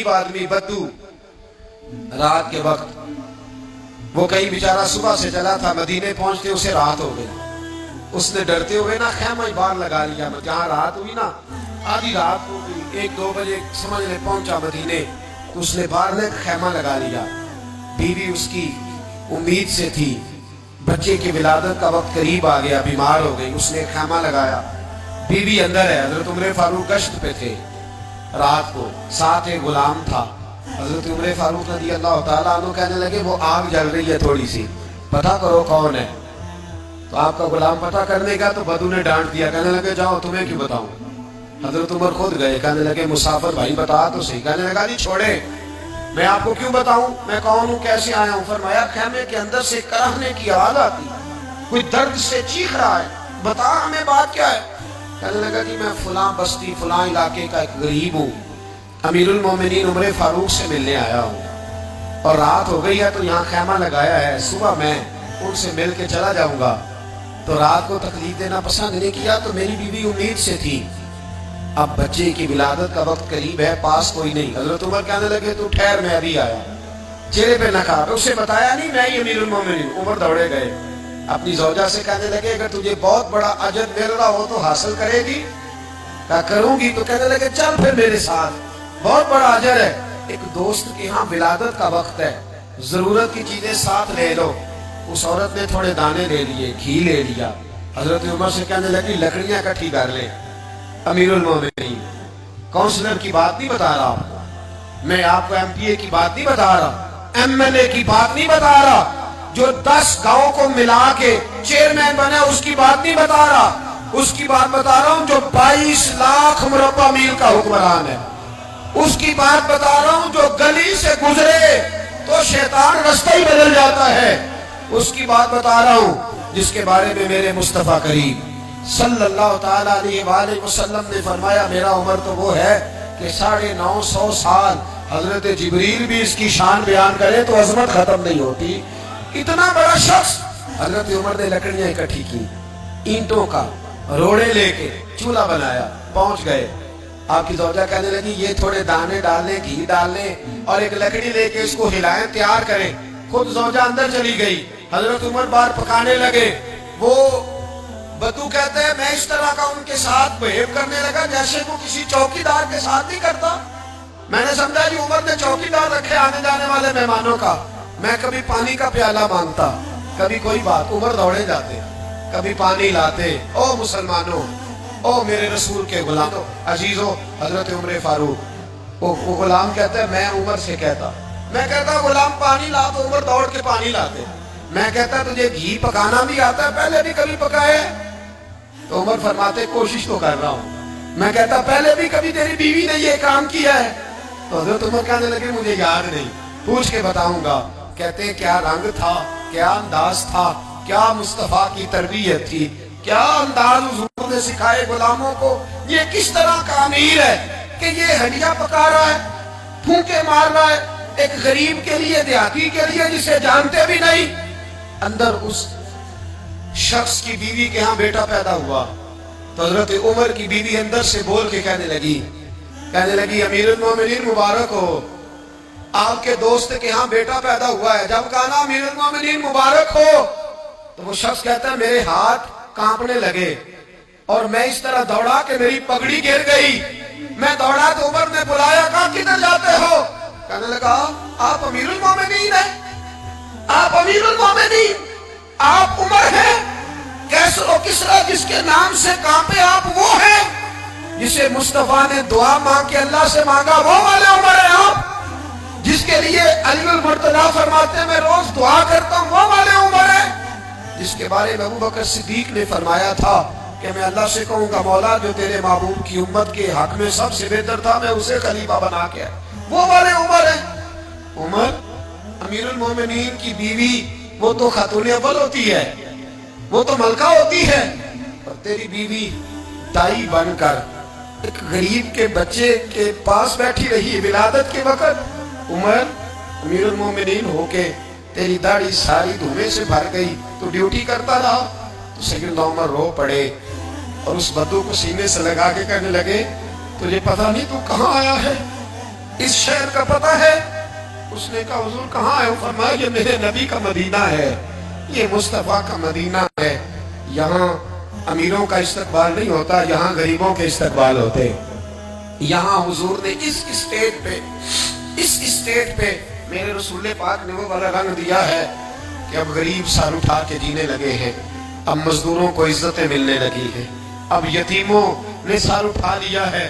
गरीब आदमी बद्दू, रात के वक्त वो कहीं बेचारा सुबह से चला था, मदीने पहुंचते उसे रात हो गई। उसने डरते हुए ना खैमा ही बाहर लगा लिया। जहां रात हुई ना, आधी रात हो गई, 1-2 बजे समझ ले पहुंचा मदीने, तो उसने बाहर ने खैमा लगा लिया। बीवी उसकी उम्मीद से थी, बच्चे की विलादत का वक्त करीब आ गया, बीमार हो गई, उसने खैमा लगाया। बीवी अंदर है, हजरत उमर फारूक गश्त पे थे रात को, साथ एक गुलाम था। हजरत उमर फारूक रज़ी अल्लाह ताला अन्हु कहने लगे वो आग जल रही है थोड़ी सी, पता करो कौन है। तो आपका गुलाम पता करने का, तो बदू ने डांट दिया, कहने लगे जाओ तुम्हें क्यों बताऊं। हजरत उमर खुद गए, कहने लगे मुसाफिर भाई बता तो सही। कहने लगा नहीं छोड़े, मैं आपको क्यों बताऊं, मैं कौन हूं, कैसे आया हूं। फरमाया खैमे के अंदर से कराहने की आवाज आती, कोई दर्द से चीख रहा है, बता हमें बात क्या है। कहने लगा कि मैं फलां बस्ती फलां इलाके का एक गरीब हूँ, अमीरुल मोमिनीन उमर फारूक से मिलने आया हूँ और रात हो गई है तो यहाँ खैमा लगाया है, सुबह मैं उनसे मिल के चला जाऊंगा। तो रात को तकलीफ देना पसंद नहीं किया, तो मेरी बीवी उम्मीद से थी, अब बच्चे की विलादत का वक्त करीब है, पास कोई नहीं। हजरत उमर कहने लगे तू ठहर, मैं अभी आया। चेहरे पे नकाब, उसे बताया नहीं मैं ही अमीरुल मोमिनीन। उमर दौड़े गए, अपनी ज़ौजा से कहने लगे अगर तुझे बहुत बड़ा अजर मिल रहा हो तो हासिल करेगी। क्या करूंगी? तो कहने लगे चल फिर मेरे साथ, बहुत बड़ा अजर है। एक दोस्त के यहाँ विलादत का वक्त है, जरूरत की चीजें साथ ले लो। उस औरत ने थोड़े दाने ले लिए, घी ले लिया। हजरत उमर से कहने लगी लकड़ियां इकट्ठी कर ले। अमीरुल मोमिनीन, काउंसलर की बात नहीं बता रहा आपको, मैं आपको एमपीए की बात नहीं बता रहा, एमएलए की बात नहीं बता रहा, जो 10 गांव को मिला के चेयरमैन बना उसकी बात नहीं बता रहा, उसकी बात बता रहा हूं जो 22 लाख मुरब्बा मील का हुक्मरान है। उसकी बात बता रहा हूं जो गली से गुजरे तो शैतान रास्ता ही बदल जाता है। उसकी बात बता रहा हूं जिसके बारे में मेरे मुस्तफा करीम सल्लल्लाहु ताला अलैहि वसल्लम ने फरमाया मेरा उम्र तो वो है कि 950 साल हजरत जिब्रील भी इसकी शान बयान करे तो अजमत खत्म नहीं होती। इतना बड़ा शख्स। हजरत उमर ने लकड़ियां इकट्ठी की, ईंटों का रोड़े लेके चूल्हा बनाया, पहुंच गए। आपकी ज़ौजा कहने लगी ये थोड़े दाने डालने, घी डालने और एक लकड़ी लेके इसको हिलाएं, तैयार करें। खुद ज़ौजा अंदर चली गई, हजरत उमर बाहर पकाने लगे। वो बदू कहते हैं मैं इस तरह का उनके साथ बिहेव करने लगा जैसे वो किसी चौकीदार के साथ नहीं करता। मैंने समझा कि उमर ने चौकीदार रखे आने जाने वाले मेहमानों का। मैं कभी पानी का प्याला मांगता, कभी कोई बात, उमर दौड़े जाते, कभी पानी लाते। ओ मुसलमानों, ओ मेरे रसूल के गुलामों, अजीजों, हजरत उमर फारूक। वो गुलाम कहता है मैं उमर से कहता, मैं कहता गुलाम पानी ला, तो उमर दौड़ के पानी लाते। मैं कहता तुझे घी पकाना भी आता है, पहले भी कभी पकाए? तो उमर फरमाते कोशिश तो कर रहा हूँ। मैं कहता पहले भी कभी तेरी बीवी ने ये काम किया है? तो हजरत उमर कहने लगे मुझे याद नहीं, पूछ के बताऊंगा। कहते हैं क्या रंग था, क्या अंदाज था, क्या मुस्तफा की तरबियत थी, क्या अंदाज हुजूर ने सिखाए गुलामों को। ये किस तरह का अमीर है कि ये हंडिया पका रहा है, फूंके मार रहा है एक गरीब के लिए, देहाती के लिए जिसे जानते भी नहीं। अंदर उस शख्स की बीवी के यहाँ बेटा पैदा हुआ तो हजरत उमर की बीवी अंदर से बोल के कहने लगी अमीरुल मोमिनीन मुबारक हो, आपके दोस्त के यहाँ बेटा पैदा हुआ है। जब कहा ना अमीरुल मोमिनीन मुबारक हो, तो वो शख्स कहता है मेरे हाथ कांपने लगे और मैं इस तरह दौड़ा कि मेरी पगड़ी गिर गई। मैं दौड़ा तो उमर ने बुलाया, कहा किधर जाते हो? कहने लगा आप अमीरुल मोमिनीन हैं, आप अमीरुल मोमिनीन, आप उमर हैं। कैसर किसरा जिसके नाम से कांपे आप वो हैं जिसे मुस्तफा ने दुआ मांग के अल्लाह से मांगा, वो वाले उमर हैं आप। जिसके लिए अलीउल मुर्तजा फरमाते हैं मैं रोज दुआ करता हूँ, वो वाले उमर हैं। जिसके बारे में अबू बकर सिद्दीक ने फरमाया था कि मैं अल्लाह से कहूंगा मौला जो तेरे महबूब की उम्मत के हक में सबसे बेहतर था मैं उसे खलीफा बना के, वो वाले उमर हैं। उमर अमीरुल मोमिनीन की बीवी वो तो खातून अव्वल होती है, वो तो मलका होती है, और तेरी बीवी दाई बनकर एक गरीब के बच्चे के पास बैठी रही विलादत के वक्त। उमर अमीरुल मोमिनीन होके तेरी दाढ़ी सारी धुएं से भर गई, तो ड्यूटी करता रहा। तो सैयदना उमर रो पड़े और उस बद्दू को सीने से लगा के कहने लगे तुझे पता नहीं तू कहाँ आया है? اس شہر کا پتہ ہے؟ اس نے کہا حضور کہاں ہے؟ فرمایا یہ میرے نبی کا مدینہ ہے، یہ مصطفیٰ کا مدینہ ہے، یہاں امیروں کا استقبال نہیں ہوتا، یہاں غریبوں کے استقبال ہوتے۔ یہاں حضور نے اس اسٹیٹ پہ میرے رسول پاک نے وہ والا رنگ دیا ہے کہ اب غریب سر اٹھا کے جینے لگے ہیں، اب مزدوروں کو عزتیں ملنے لگی ہیں، اب یتیموں نے سر اٹھا لیا ہے،